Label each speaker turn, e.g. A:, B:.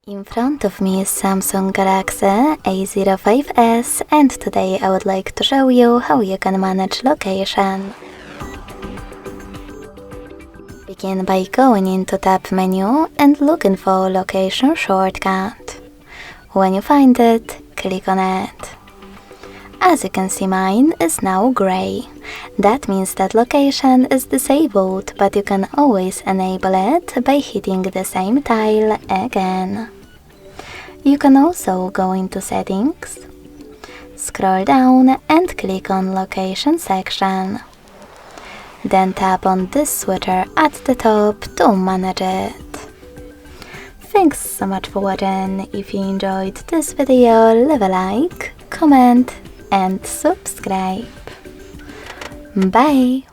A: In front of me is Samsung Galaxy A05s, and today I would like to show you how you can manage location. Begin by going into tab menu and looking for location shortcut. When you find it, click on it. As you can see, mine is now grey. That means that location is disabled, but you can always enable it by hitting the same tile again. You can also go into settings, scroll down and click on location section. Then tap on this switcher at the top to manage it. Thanks so much for watching. If you enjoyed this video, leave a like, comment and subscribe. Bye!